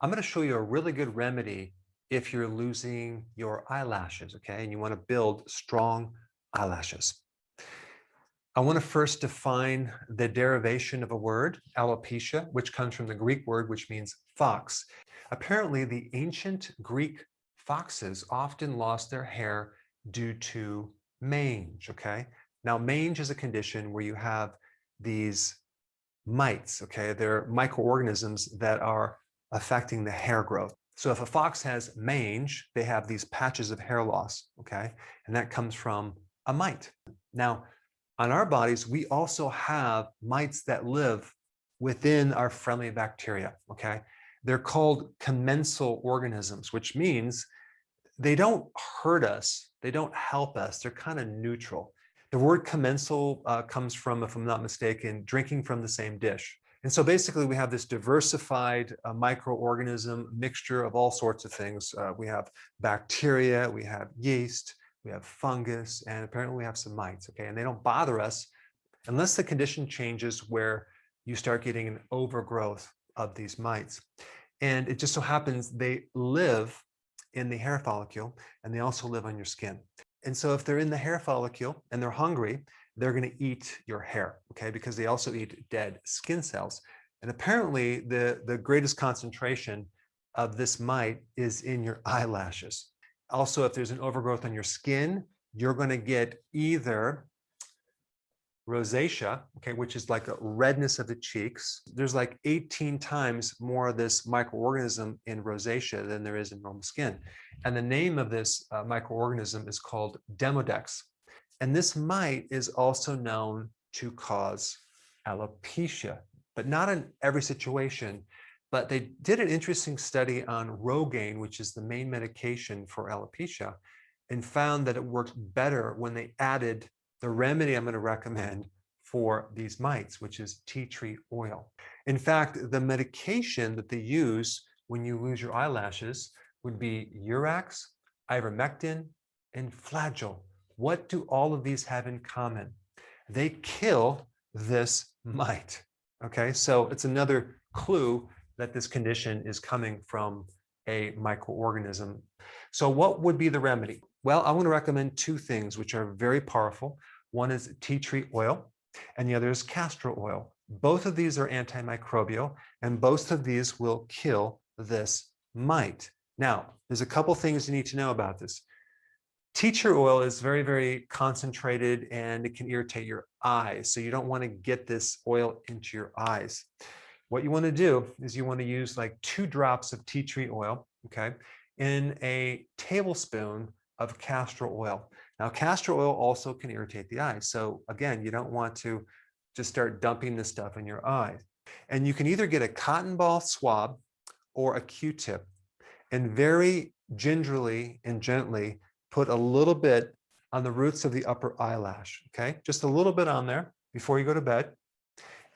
I'm going to show you a really good remedy if you're losing your eyelashes, okay? And you want to build strong eyelashes. I want to first define the derivation of a word, alopecia, which comes from the Greek word, which means fox. Apparently, the ancient Greek foxes often lost their hair due to mange, okay? Now, mange is a condition where you have these mites, okay? They're microorganisms that are affecting the hair growth. So if a fox has mange, they have these patches of hair loss, okay? And that comes from a mite. Now, on our bodies, we also have mites that live within our friendly bacteria, okay? They're called commensal organisms, which means they don't hurt us, they don't help us, they're kind of neutral. The word commensal comes from, if I'm not mistaken, drinking from the same dish. And so basically we have this diversified microorganism mixture of all sorts of things. We have bacteria, we have yeast, we have fungus, and apparently we have some mites, okay? And they don't bother us unless the condition changes where you start getting an overgrowth of these mites. And it just so happens they live in the hair follicle, and they also live on your skin. And so if they're in the hair follicle and they're hungry, they're going to eat your hair, okay? Because they also eat dead skin cells. And apparently the greatest concentration of this mite is in your eyelashes. Also, if there's an overgrowth on your skin, you're going to get either rosacea, okay, which is like a redness of the cheeks. There's like 18 times more of this microorganism in rosacea than there is in normal skin. And the name of this microorganism is called Demodex. And this mite is also known to cause alopecia, but not in every situation. But they did an interesting study on Rogaine, which is the main medication for alopecia, and found that it worked better when they added the remedy I'm going to recommend for these mites, which is tea tree oil. In fact, the medication that they use when you lose your eyelashes would be Urax, ivermectin, and Flagyl. What do all of these have in common? They kill this mite, okay? So it's another clue that this condition is coming from a microorganism. So what would be the remedy? Well, I want to recommend two things which are very powerful. One is tea tree oil, and the other is castor oil. Both of these are antimicrobial, and both of these will kill this mite. Now, there's a couple things you need to know about this. Tea tree oil is very, very concentrated, and it can irritate your eyes. So you don't want to get this oil into your eyes. What you want to do is you want to use like 2 drops of tea tree oil, okay, in a tablespoon of castor oil. Now, castor oil also can irritate the eyes. So again, you don't want to just start dumping this stuff in your eyes. And you can either get a cotton ball swab or a Q-tip, and very gingerly and gently put a little bit on the roots of the upper eyelash, okay? Just a little bit on there before you go to bed.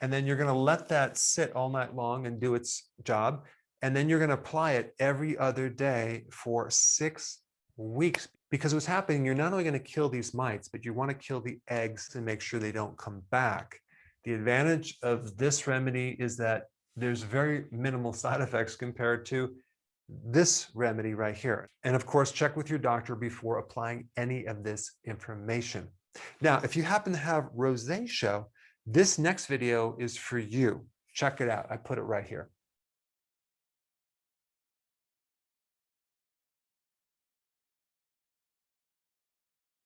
And then you're going to let that sit all night long and do its job. And then you're going to apply it every other day for 6 weeks. Because what's happening, you're not only going to kill these mites, but you want to kill the eggs and make sure they don't come back. The advantage of this remedy is that there's very minimal side effects compared to this remedy right here. And of course, check with your doctor before applying any of this information. Now, if you happen to have rosacea, this next video is for you. Check it out. I put it right here.